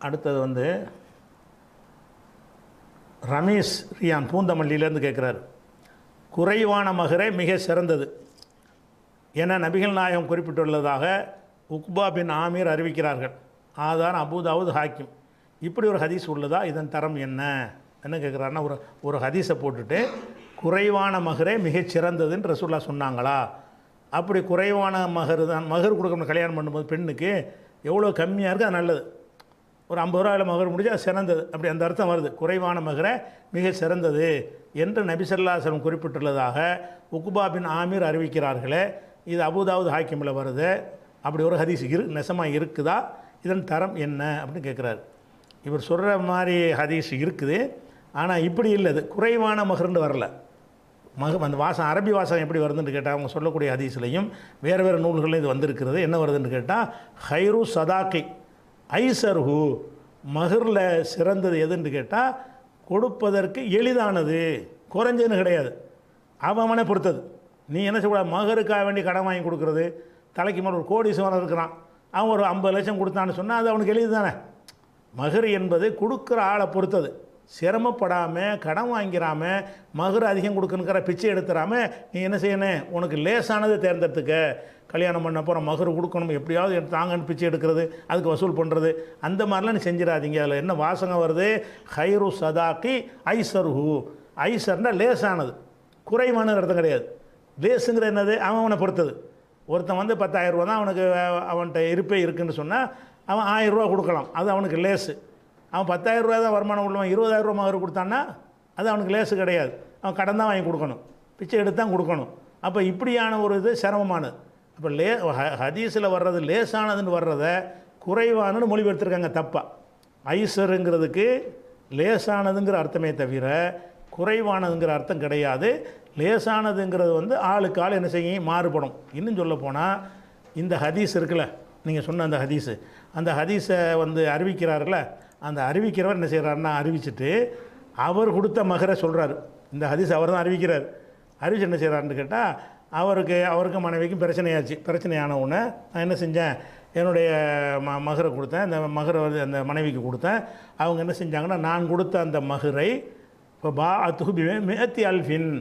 அடுத்தது வந்து ரமேஷ் ரியான் பூந்தமல்லியிலேருந்து கேட்குறாரு, குறைவான மகரே மிக சிறந்தது என நபிகள் நாயகம் குறிப்பிட்டுள்ளதாக உக்பா பின் ஆமீர் அறிவிக்கிறார்கள். ஆதார் அபூதாவுத் ஹாக்கிம். இப்படி ஒரு ஹதீஸ் உள்ளதா? இதன் தரம் என்ன கேட்குறாருன்னா, ஒரு ஹதீஸை போட்டுட்டு குறைவான மகரே மிகச் சிறந்ததுன்னு ரசூலுல்லாஹ் சொன்னாங்களா? அப்படி குறைவான மகர் தான் மகர் கொடுக்கணும். கல்யாணம் பண்ணும்போது பெண்ணுக்கு எவ்வளோ கம்மியாக இருக்குது அது நல்லது. ஒரு 50 ரூபாயில் மகர் முடிஞ்சு அது சிறந்தது, அப்படி அந்த அர்த்தம் வருது. குறைவான மகரை மிக சிறந்தது என்று நபி ஸல்லல்லாஹு அலைஹி வஸல்லம் குறிப்பிட்டுள்ளதாக உக்பா பின் ஆமீர் அறிவிக்கிறார்களே, இது அபூதாவுத் ஹாக்கிமில் வருது. அப்படி ஒரு ஹதீஸ் நெசமாக இருக்குதா? இதன் தரம் என்ன அப்படின்னு கேட்குறாரு. இவர் சொல்கிற மாதிரி ஹதீஸ் இருக்குது, ஆனால் இப்படி இல்லை. இது குறைவான மகர்ன்னு வரல. அந்த வாசம் அரபி வாசம் எப்படி வருதுன்னு கேட்டால் அவங்க சொல்லக்கூடிய ஹதீஸ்லையும் வேறு நூல்கள்லையும் இது வந்திருக்கிறது. என்ன வருதுன்னு கேட்டால், ஹைரு சதாக்கி ஐசர்ஹு, மகரில் சிறந்தது எதுன்னு கேட்டால் கொடுப்பதற்கு எளிதானது, குறைஞ்சதுன்னு கிடையாது, அவனை பொறுத்தது. நீ என்ன சொல்லக்கூடாது, மகருக்காக வேண்டி கடன் வாங்கி கொடுக்குறது. தலைக்கு மேலே ஒரு கோடீஸ்வரன் இருக்கிறான், அவன் ஒரு 50 லட்சம் கொடுத்தான்னு சொன்னால் அது அவனுக்கு எளிது தானே. மகர் என்பது கொடுக்குற ஆளை பொறுத்தது. சிரமப்படாமல் கடன் வாங்கிறாமல் மகர் அதிகம் கொடுக்கணுங்கிற பிச்சை எடுத்துடாமல் நீ என்ன செய்யணும், உனக்கு லேசானது தேர்ந்தெடுத்துக்க. கல்யாணம் பண்ண போகிற மகர் கொடுக்கணும், எப்படியாவது தாங்கன்னு பிச்சை எடுக்கிறது, அதுக்கு வசூல் பண்ணுறது, அந்த மாதிரிலாம் நீ செஞ்சிடாதீங்க. அதில் என்ன வாசகம் வருது? ஹைரு சதாக்கி ஐசர்ஹு. ஐசர்னா லேசானது, குறைவான அர்த்தம் கிடையாது. லேஸுங்கிற என்னது, அவனை பொறுத்தது. ஒருத்தன் வந்து 10,000 ரூபா தான் அவனுக்கு அவன்கிட்ட இருப்பே இருக்குன்னு சொன்னால் அவன் 1000 ரூபா கொடுக்கலாம், அது அவனுக்கு லேஸு. அவன் 10,000 ரூபா தான் வருமானம் உள்ளவன் 20,000 ரூபா மகர் கொடுத்தான்னா அது அவனுக்கு லேஸு கிடையாது. அவன் கடன் தான் வாங்கி கொடுக்கணும், பிச்சை எடுத்து தான் கொடுக்கணும். அப்போ இப்படியான ஒரு இது சிரமமானது. அப்போ ஹதீஸில் வர்றது லேசானதுன்னு வர்றதை குறைவானன்னு மொழிபெயர்த்துருக்காங்க தப்பாக. ஐசருங்கிறதுக்கு லேசானதுங்கிற அர்த்தமே தவிர குறைவானதுங்கிற அர்த்தம் கிடையாது. லேசானதுங்கிறது வந்து ஆளுக்கு ஆள் என்ன செய்யும், மாறுபடும். இன்னும் சொல்ல போனால் இந்த ஹதீஸ் இருக்குல்ல, நீங்கள் சொன்ன அந்த ஹதீஸை வந்து அறிவிக்கிறார்கள, அந்த அறிவிக்கிறவர் என்ன செய்கிறாருன்னா, அறிவிச்சிட்டு அவர் கொடுத்த மகரை சொல்கிறாரு. இந்த ஹதீஸ் அவர் தான் அறிவிக்கிறார். அறிவிச்சு என்ன செய்கிறாருன்னு கேட்டால், அவருக்கும் மனைவிக்கும் பிரச்சனையான உடனே நான் என்ன செஞ்சேன், என்னுடைய மகரை கொடுத்தேன், இந்த மகரை வந்து அந்த மனைவிக்கு கொடுத்தேன். அவங்க என்ன செஞ்சாங்கன்னா, நான் கொடுத்த அந்த மகரை இப்போ மேத்தி அல்ஃபின்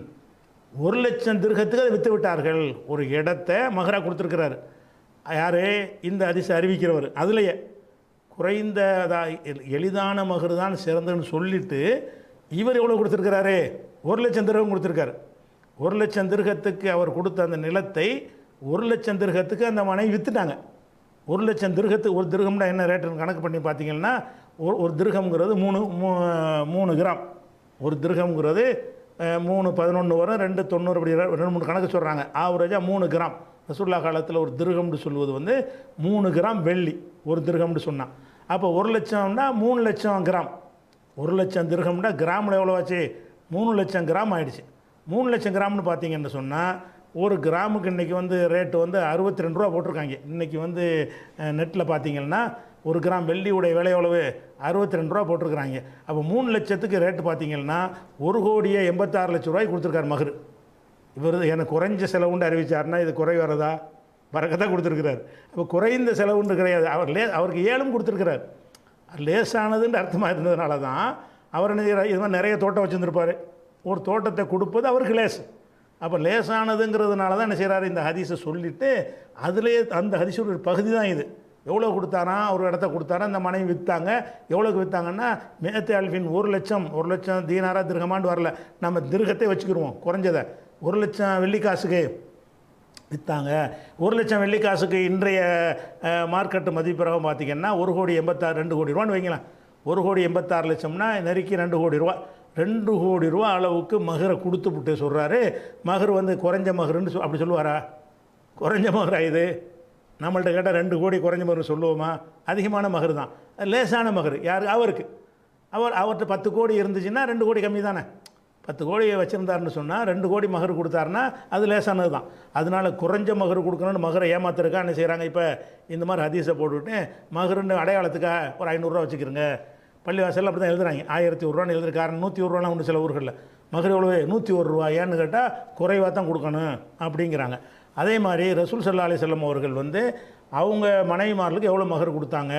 1,00,000 திர்ஹத்துக்கு அதை விற்று விட்டார்கள். ஒரு இடத்தை மகராக கொடுத்துருக்கிறாரு. யார்? இந்த ஹதீஸை அறிவிக்கிறவர். அதுலேயே குறைந்த எளிதான மகர் தான் சிறந்ததுன்னு சொல்லிவிட்டு இவர் எவ்வளோ கொடுத்துருக்கிறாரு? 1,00,000 திர்ஹம் கொடுத்துருக்காரு. 1,00,000 திர்ஹத்துக்கு அவர் கொடுத்த அந்த நிலத்தை 1,00,000 திர்ஹத்துக்கு அந்த மனைவி விற்றுட்டாங்க. 1,00,000 திர்ஹத்துக்கு ஒரு திர்ஹம்னா என்ன ரேட்டுன்னு கணக்கு பண்ணி பார்த்தீங்கன்னா, ஒரு திர்ஹம்ங்கிறது 3 கிராம். ஒரு திர்ஹம்ங்கிறது 3.11 வரும், 2.90 அப்படி 2-3 கணக்கு சொல்கிறாங்க. ஆவரேஜாக 3 கிராம். ரசூலுல்லாஹ் காலத்தில் ஒரு திர்ஹம்னு சொல்வது வந்து 3 கிராம் வெள்ளி ஒரு திர்ஹம்னு சொன்னான். அப்போ 1,00,000னா 3,00,000 கிராம். 1,00,000 திர்ஹம்னா கிராமில் எவ்வளோ ஆச்சு? 3,00,000 கிராம் ஆகிடுச்சு. 3,00,000 கிராம்னு பார்த்தீங்கன்னு சொன்னால் ஒரு கிராமுக்கு இன்றைக்கி வந்து ரேட்டு வந்து 62 ரூபா போட்டிருக்காங்க. இன்றைக்கி வந்து நெட்டில் பார்த்தீங்கன்னா ஒரு கிராம் வெள்ளியுடைய விலை எவ்வளவு? 62 ரூபா போட்டிருக்கிறாங்க. அப்போ 3,00,000க்கு ரேட்டு பார்த்தீங்கன்னா 1,86,00,000 ரூபாய்க்கு கொடுத்துருக்காரு மகர். இவர் எனக்கு குறைஞ்ச செலவுண்டு அறிவித்தார்னா இது குறை வரதா? வரக்கத்தான் கொடுத்துருக்கிறார். அப்போ குறைந்த செலவுண்டு கிடையாது, அவருக்கு 7 கொடுத்துருக்கிறார். லேசானதுன்னு அர்த்தமாக இருந்ததுனால தான் அவர் என்ன செய்கிறார், இது மாதிரி நிறைய தோட்டம் வச்சுருந்துருப்பார். ஒரு தோட்டத்தை கொடுப்பது அவருக்கு லேசு. அப்போ லேசானதுங்கிறதுனால தான் என்ன செய்கிறாரு, இந்த ஹதீஸை சொல்லிவிட்டு அதிலே அந்த ஹதீஸோட ஒரு பகுதி தான் இது. எவ்வளோ கொடுத்தாரா? ஒரு இடத்த கொடுத்தாரா, இந்த மனைவி விற்றாங்க. எவ்வளோக்கு விற்றாங்கன்னா மேத்தி அல்ஃபின் 1,00,000 தீனாரா திர்ஹமான்னு வரல, நம்ம திர்ஹத்தை வச்சுக்கிடுவோம் குறைஞ்சதை. 1,00,000 வெள்ளிக்காசுக்கு விற்றாங்க. 1,00,000 வெள்ளிக்காசுக்கு இன்றைய மார்க்கெட்டு மதிப்பிறகு பார்த்திங்கன்னா 1,86,2 கோடி ரூபான்னு வைங்களேன். 1,86,00,000னா நெருக்கி 2 கோடி ரூபா. 2 கோடி ரூபா அளவுக்கு மகரை கொடுத்துவிட்டு சொல்கிறாரு, மகர் வந்து குறைஞ்ச மகருன்னு அப்படி சொல்லுவாரா? குறைஞ்ச மகரா இது? நம்மள்கிட்ட கேட்டால் 2 கோடி குறைஞ்ச மகர் சொல்லுவோமா? அதிகமான மகர் தான். லேசான மகர் யார்? அவருக்கு. அவர்கிட்ட 10 கோடி இருந்துச்சுன்னா 2 கோடி கம்மி தானே. 10 கோடி வச்சுருந்தாருன்னு சொன்னால் 2 கோடி மகர் கொடுத்தாருன்னா அது லேசானது தான். அதனால் குறைஞ்ச மகர் கொடுக்கணுன்னு மகரை ஏமாத்துறக்கா என்ன செய்கிறாங்க, இப்போ இந்த மாதிரி ஹதீஸை போட்டுவிட்டு மகருன்னு அடையாளத்துக்காக ஒரு 500 ரூபா வச்சுக்கிறங்க. பள்ளிவாசலில் அப்படி தான் எழுதுறாங்க. 1,100 ரூபான்னு எழுதுறாரு. 101 ரூபாலாம் உண்டு சில ஊர்களில். மகர் எவ்வளவு? 101 ரூபா. ஏன்னு கேட்டால் குறைவாக தான் கொடுக்கணும் அப்படிங்கிறாங்க. அதே மாதிரி ரசூல் ஸல்லல்லாஹு அலைஹி வஸல்லம் அவர்கள் வந்து அவங்க மனைவிமார்களுக்கு எவ்வளோ மகர் கொடுத்தாங்க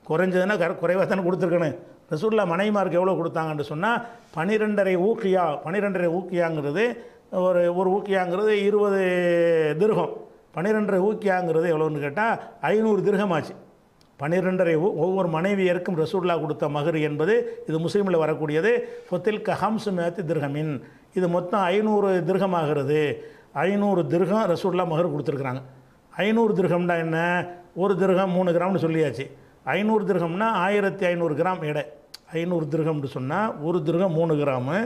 குறைஞ்சதுன்னா குறைவாக தானே கொடுத்துருக்கணும். ரசூலுல்லாஹ் மனைவிமாருக்கு எவ்வளோ கொடுத்தாங்கன்னு சொன்னால் 12.5 ஊக்கியா. 12.5 ஊக்கியாங்கிறது ஒரு ஊக்கியாங்கிறது 20 திர்ஹம். 12.5 ஊக்கியாங்கிறது எவ்வளோன்னு கேட்டால் 500 திர்ஹம் ஆச்சு. 12.5 ஒவ்வொரு மனைவியருக்கும் ரசூலுல்லாஹ் கொடுத்த மகர் என்பது இது முஸ்லீமில் வரக்கூடியது. ஃபொத்தில் கஹம்சு மேத்து திர்ஹமின், இது மொத்தம் 500 திர்ஹம் ஆகிறது. 500 திர்ஹம் ரசூலுல்லாஹ் மகர் கொடுத்துருக்குறாங்க. 500 திர்ஹம்னா என்ன? ஒரு திர்ஹம் 3 கிராம்னு சொல்லியாச்சு. 500 திர்ஹம்னா 1500 கிராம் எடை. 500 திர்ஹம்னு சொன்னால் ஒரு திர்ஹம் 3 கிராமு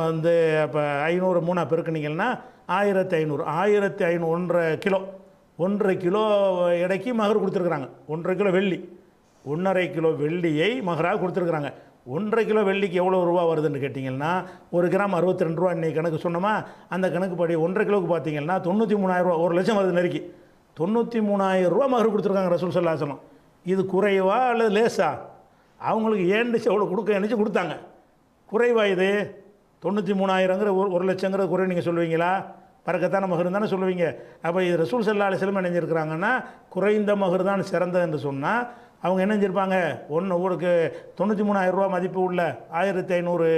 வந்து அப்போ 500 3 பெருக்குனீங்கன்னா 1500. 1500 1.5 கிலோ. 1.5 கிலோ எடைக்கு மகர் கொடுத்துருக்குறாங்க. 1.5 கிலோ வெள்ளி. 1.5 கிலோ வெள்ளியை மகராக கொடுத்துருக்குறாங்க. 1.5 கிலோ வெள்ளிக்கு எவ்வளோ ரூபா வருதுன்னு கேட்டிங்கன்னா 1 கிராம் 62 ரூபா. இன்றைக்கி கணக்கு சொன்னோமா, அந்த கணக்குப்படி 1.5 கிலோவுக்கு பார்த்தீங்கன்னா 93,000 ரூபா, 1 லட்சம் வருது நெருக்கி. 93,000 ரூபா மகர் கொடுத்துருக்காங்க ரசூல் ஸல்லல்லாஹு அலைஹி வஸல்லம். இது குறைவா அல்லது லேசா? அவங்களுக்கு ஏண்டிச்சு எவ்வளோ கொடுக்க நினச்சி கொடுத்தாங்க. குறைவா இது? 93,000ங்கிற 1 லட்சங்கிறது குறை நீங்கள் சொல்லுவீங்களா? பறக்கத்தான மகர் தானே சொல்லுவீங்க. அப்போ இது ரசூல் ஸல்லல்லாஹு அலைஹி வஸல்லம் நினைஞ்சிருக்கிறாங்கன்னா குறைந்த மகர் தான் சிறந்தது என்று சொன்னால் அவங்க என்ன செஞ்சிருப்பாங்க? ஒருக்கு 93,000 ரூபா மதிப்பு உள்ள 1500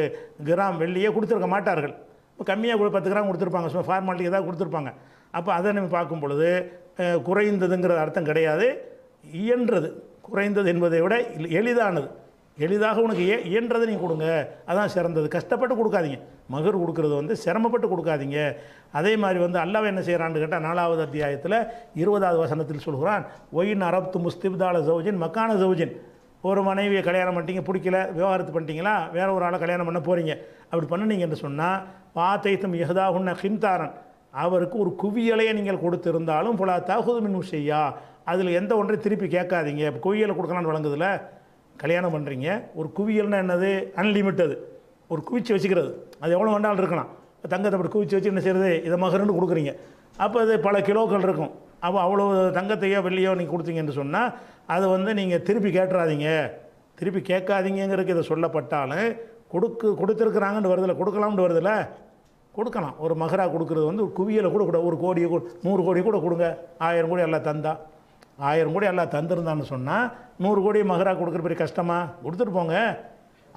கிராம் வெள்ளியே கொடுத்துருக்க மாட்டார்கள். இப்போ கம்மியாக 10 கிராம் கொடுத்துருப்பாங்க, சும்மா ஃபார்மாலிட்டி ஏதாவது கொடுத்துருப்பாங்க. அப்போ அதை நம்ம பார்க்கும் பொழுது குறைந்ததுங்கிற அர்த்தம் கிடையாது. இயன்றது. குறைந்தது என்பதை விட எளிதானது. எளிதாக உனக்கு இயன்றதை நீங்கள் கொடுங்க, அதான் சிறந்தது. கஷ்டப்பட்டு கொடுக்காதீங்க. மகர் கொடுக்குறது வந்து சிரமப்பட்டு கொடுக்காதீங்க. அதே மாதிரி வந்து அல்லாஹ் என்ன செய்கிறான்னு கேட்டால் 4வது அத்தியாயத்தில் 20வது வசனத்தில் சொல்கிறான், ஒயின் அரப்து முஸ்திப்தால ஜவுஜின் மக்கான ஜவுஜின். ஒரு மனைவியை கல்யாணம் பண்ணிட்டீங்க, பிடிக்கல, விவாகரத்து பண்ணிட்டீங்களா, வேற ஒரு ஆளை கல்யாணம் பண்ண போகிறீங்க. அப்படி பண்ணினீங்கன்னு சொன்னால் வாத்தைத்தும் யஹதாஹுன்ன ஹின்தாரன், அவருக்கு ஒரு குவியலையை நீங்கள் கொடுத்திருந்தாலும் புலா தகுது மின் செய்யா, அதில் எந்த ஒன்றை திருப்பி கேட்காதீங்க. இப்போ குவியலை கொடுக்கலான்னு வழங்குதில்ல, கல்யாணம் பண்ணுறீங்க, ஒரு குவியல்னா என்னது? அன்லிமிட்டது. ஒரு குவிச்சு வச்சுக்கிறது, அது எவ்வளோ வேண்டாலும் இருக்கலாம். தங்கத்தை அப்படி குவிச்சு வச்சு என்ன செய்கிறது? இதை மகர்னு கொடுக்குறீங்க. அப்போ அது பல கிலோக்கள் இருக்கும். அப்போ அவ்வளோ தங்கத்தையோ வெள்ளியோ நீங்கள் கொடுத்தீங்கன்னு சொன்னால் அதை வந்து நீங்கள் திருப்பி கேட்டுறாதீங்க. திருப்பி கேட்காதீங்கிறதுக்கு இதை சொல்லப்பட்டாலும் கொடுத்துருக்குறாங்கன்னு வருதில்ல, கொடுக்கலாம்னு வருதில்ல, கொடுக்கலாம். ஒரு மகரா கொடுக்குறது வந்து ஒரு குவியலை கூட 1 கோடியை 100 கோடி கூட கொடுங்க. 1000 கோடி எல்லாம் தந்தா, 1000 கோடி எல்லாம் தந்துருந்தான்னு சொன்னால் 100 கோடி மகரா கொடுக்குற பெரிய கஷ்டமாக? கொடுத்துட்டு போங்க.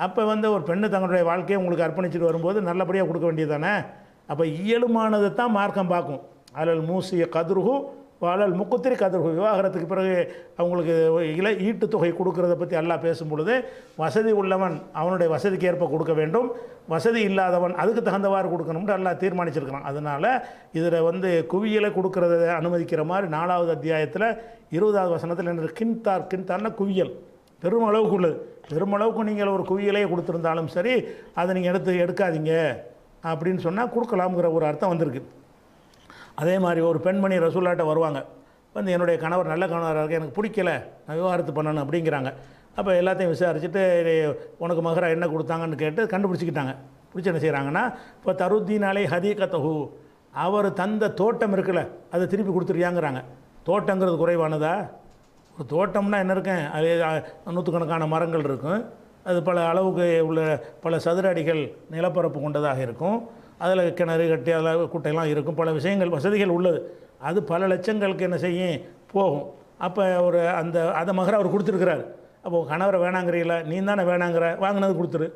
அப்போ வந்து ஒரு பெண்ணு தங்களுடைய வாழ்க்கையை உங்களுக்கு அர்ப்பணிச்சுட்டு வரும்போது நல்லபடியாக கொடுக்க வேண்டியது தானே. அப்போ இயலுமானதை தான் மார்க்கம் பார்க்கும். அலல் மூசிய கதிர்ஹு அலல் முக்குத்திரி கதிர்ஹு. விவாகரத்துக்கு பிறகு அவங்களுக்கு ஈட்டு தொகை கொடுக்கறத பற்றி அல்லாஹ் பேசும் பொழுது வசதி உள்ளவன் அவனுடைய வசதிக்கு ஏற்ப கொடுக்க வேண்டும், வசதி இல்லாதவன் அதுக்கு தகுந்தவாறு கொடுக்கணும்னு அல்லாஹ் தீர்மானிச்சிருக்கிறான். அதனால் இதில் வந்து குவியலை கொடுக்கறத அனுமதிக்கிற மாதிரி 4வது அத்தியாயத்தில் 20வது வசனத்தில் என்ன? கின்தார்னா குவியல், பெருமளவுக்கு உள்ளது. பெருமளவுக்கு நீங்கள் ஒரு குவியலையே கொடுத்துருந்தாலும் சரி அதை நீங்கள் எடுக்காதீங்க அப்படின்னு சொன்னால் கொடுக்கலாம்ங்கிற ஒரு அர்த்தம் வந்திருக்கு. அதே மாதிரி ஒரு பெண்மணி ரசூல்லாட்ட வருவாங்க, வந்து என்னுடைய கணவர் நல்ல கணவராக இருக்குது, எனக்கு பிடிக்கல, நான் விவாகரத்து பண்ணணும் அப்படிங்கிறாங்க. அப்போ எல்லாத்தையும் விசாரிச்சுட்டு உனக்கு மகரா என்ன கொடுத்தாங்கன்னு கேட்டு கண்டுபிடிச்சிக்கிட்டாங்க. பிடிச்சி என்ன செய்கிறாங்கன்னா, இப்போ தருத்தீனாலே ஹதீகத்தஹு, அவர் தந்த தோட்டம் இருக்குல்ல அதை திருப்பி கொடுத்துருயாங்கிறாங்க. தோட்டங்கிறது குறைவானதா? ஒரு தோட்டம்னா என்ன இருக்கேன், அது 100கணக்கான மரங்கள் இருக்கும், அது பல அளவுக்கு உள்ள பல சதுர அடிகள் நிலப்பரப்பு கொண்டதாக இருக்கும், அதில் கிணறு கட்டி அதில் குட்டையெல்லாம் இருக்கும், பல விஷயங்கள் வசதிகள் உள்ளது. அது பல லட்சங்களுக்கு என்ன செய்யும் போகும். அப்போ ஒரு அதை மகரை அவர் கொடுத்துருக்கிறார். அப்போது கணவரை வேணாங்கிறீங்களா? நீ தானே வேணாங்கிற, வாங்கினது கொடுத்துரு.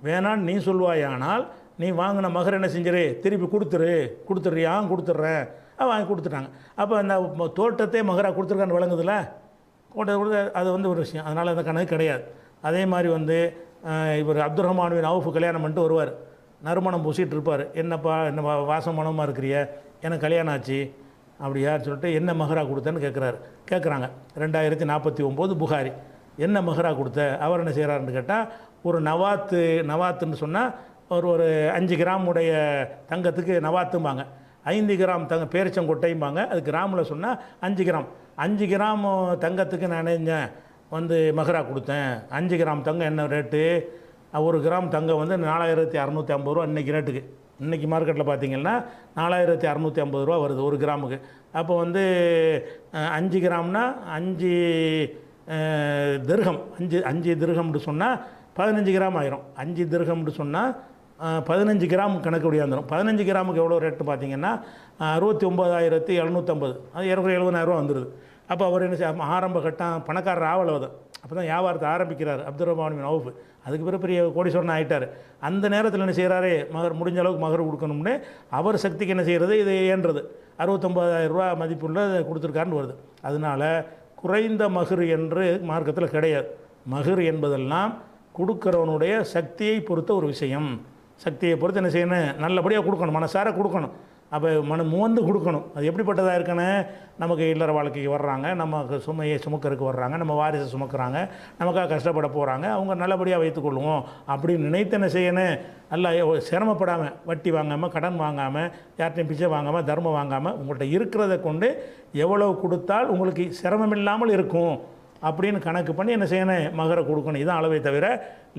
வேணான்னு நீ சொல்வாயானால் நீ வாங்கின மகர் என்ன செஞ்சிரு? திருப்பி கொடுத்துட்றியா? கொடுத்துட்றேன். வாங்கி கொடுத்துட்டாங்க. அப்போ அந்த தோட்டத்தை மகராக கொடுத்துருக்கான்னு வழங்குதில்ல, கொடுத்து அது வந்து ஒரு விஷயம். அதனால் அந்த கணக்கு கிடையாது. அதே மாதிரி வந்து இவர் அப்துல் ரஹ்மான் பின் அவுஃப் கல்யாணம் பண்ணிட்டு வருவார், நறுமணம் பூசிகிட்டு இருப்பார். என்னப்பா என்ன வாசம் மனமாக இருக்கிறிய, எனக்கு கல்யாணம் ஆச்சு அப்படியான்னு சொல்லிட்டு என்ன மகரா கொடுத்தேன்னு கேட்குறாங்க. 2049 புகாரி. என்ன மகரா கொடுத்த? அவர் என்ன செய்கிறாருன்னு கேட்டால், ஒரு நவாத்துன்னு சொன்னால் ஒரு 5 கிராம் உடைய தங்கத்துக்கு நவாத்தும்பாங்க, 5 கிராம் பேரிச்சங்கொட்டையும்பாங்க. அது கிராமில் சொன்னால் 5 கிராம். 5 கிராம் தங்கத்துக்கு நான் நினைஞ்சேன் வந்து மகரா கொடுத்தேன். 5 கிராம் தங்கம் என்ன ரேட்டு? 1 கிராம் தங்கம் வந்து 4650 ரூபா இன்றைக்கி ரேட்டுக்கு. இன்றைக்கி மார்க்கெட்டில் பார்த்திங்கன்னா 4650 ரூபா வருது 1 கிராமுக்கு. அப்போ வந்து 5 கிராம்னா 5 திர்ஹம், 5 திர்ஹம்னு சொன்னால் 15 கிராம் ஆயிரும். 5 திர்ஹம்னு சொன்னால் 15 கிராம் கணக்கு வந்துடும். 15 கிராமுக்கு எவ்வளோ ரேட்டு பார்த்திங்கன்னா 69,750, அது 70,000 ரூபா வந்துடுது. அப்போ அவர் என்ன ஆரம்ப கட்டம் பணக்காரர் ஆவலவது அப்போ தான் வியாபாரத்தை ஆரம்பிக்கிறார் அப்துல் ரஹ்மான் பின் அவுஃப். அதுக்கு பிறகு பெரிய கோடீஸ்வரன் ஆகிட்டார். அந்த நேரத்தில் என்ன செய்கிறாரு, மகர் முடிஞ்ச அளவுக்கு மகர் கொடுக்கணும்னு அவர் சக்திக்கு என்ன செய்கிறது, இது ஏன்றது 69,000 ரூபா மதிப்புள்ள கொடுத்துருக்காருன்னு வருது. அதனால் குறைந்த மகர் என்று மார்க்கத்தில் கிடையாது. மகர் என்பதெல்லாம் கொடுக்குறவனுடைய சக்தியை பொறுத்த ஒரு விஷயம். சக்தியை பொறுத்து என்ன செய்யணும், நல்லபடியாக கொடுக்கணும், மனசார கொடுக்கணும். அப்போ முவந்து கொடுக்கணும். அது எப்படிப்பட்டதாக இருக்கணும், நமக்கு இல்லற வாழ்க்கைக்கு வர்றாங்க, நமக்கு சுமையை சுமக்கிறதுக்கு வர்றாங்க, நம்ம வாரிசை சுமக்கிறாங்க, நமக்காக கஷ்டப்பட போகிறாங்க, அவங்க நல்லபடியாக வைத்துக்கொள்வோம் அப்படின்னு நினைத்து என்ன செய்யணும், நல்லா சிரமப்படாமல், வட்டி வாங்காமல், கடன் வாங்காமல், யார்ட்டையும் பிச்சை வாங்காமல், தர்மம் வாங்காமல், உங்கள்கிட்ட இருக்கிறத கொண்டு எவ்வளவு கொடுத்தால் உங்களுக்கு சிரமம் இல்லாமல் இருக்கும் அப்படின்னு கணக்கு பண்ணி என்ன செய்யணும், மகரை கொடுக்கணும். இதுதான் அளவை தவிர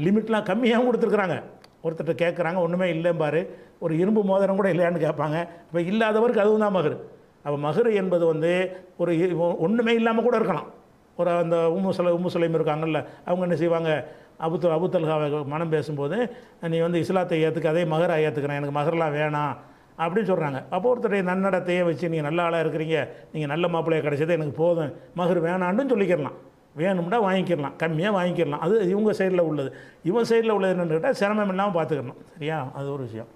லிமிட்லாம் கம்மியாகவும் கொடுத்துருக்குறாங்க. ஒருத்தர்கிட்ட கேட்குறாங்க, ஒன்றுமே இல்லைம்பாரு, ஒரு இரும்பு மோதிரம் கூட இல்லையான்னு கேட்பாங்க. இப்போ இல்லாதவருக்கு அதுவும் தான் மகர். அப்போ மகர் என்பது ஒரு ஒன்றுமே இல்லாமல் கூட இருக்கலாம். ஒரு அந்த உம்மு சுலைம் இருக்காங்கல்ல, அவங்க என்ன செய்வாங்க, அபுத்தல்காவை மனம் பேசும்போது, நீ இஸ்லாத்தை ஏற்றுக்க, அதே மகரை ஏற்றுக்கிறேன், எனக்கு மகர்லாம் வேணாம் அப்படின்னு சொல்கிறாங்க. அப்போ ஒருத்தருடைய நன்னடத்தையே வச்சு நீங்கள் நல்ல ஆளாக இருக்கிறீங்க, நீங்கள் நல்ல மாப்பிள்ளையை கிடைச்சது எனக்கு போதும், மகர் வேணான்னு சொல்லிக்கிறலாம். வேணும்னா வாங்கிக்கிடலாம், கம்மியாக வாங்கிக்கிடலாம். அது இவங்க சைடில் உள்ளது. இவங்க சைடில் உள்ளது என்னென்னு கேட்டால் சிரமம் இல்லாமல் பார்த்துக்கணும். சரியா, அது ஒரு விஷயம்.